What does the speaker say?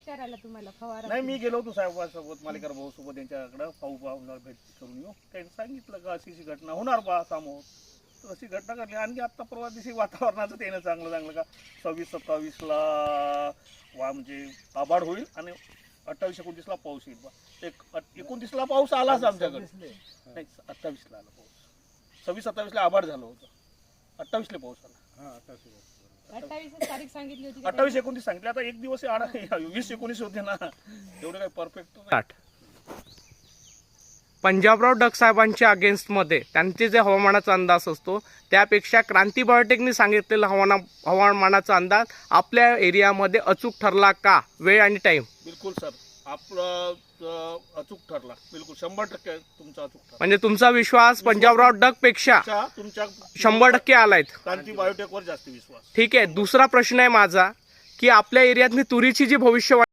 विचारायला तुम्हाला फवारा नाही, मी गेलो होतो साहेबांसोबत, मालेकर भाऊ सोबत यांच्याकडे पाहून भेट करून येऊ. त्यांनी सांगितलं का अशी घटना होणार बा समोर, तर अशी घटना घडली. आणि आता परवा दिवशी वातावरणाचं त्यानं चांगलं का 26-27ला म्हणजे आभाळ होईल आणि 28-29ला पाऊस येईल बा. 29ला पाऊस आलाच आमच्याकडे, नाही 28ला आला पाऊस. 26-27ला आभाळ झालं होतं, 28ला पाऊस आला. 28 तारीख सांगितली होती. 28-29 सांगितले, आता एक दिवस 20-19 होते ना, एवढे काही परफेक्ट नाही. पंजाबराव डग साहेबांच्या अगेन्स्टमध्ये त्यांचे जे हवामानाचा अंदाज असतो त्यापेक्षा क्रांती बायोटेकनी सांगितलेला हवामानाचा अंदाज आपल्या एरियामध्ये अचूक ठरला का? वेळ आणि टाइम बिलकुल सर, आपलं अचूक ठरला, बिलकुल 100% तुमचा अचूक ठरला. म्हणजे तुमचा विश्वास पंजाबराव डग पेक्षा तुमच्या 100% आलायत. क्रांती बायोटेकवर जास्त विश्वास. ठीक आहे. दुसरा प्रश्न आहे माझा की आपल्या एरियातली तुरीची जी भविष्यवाणी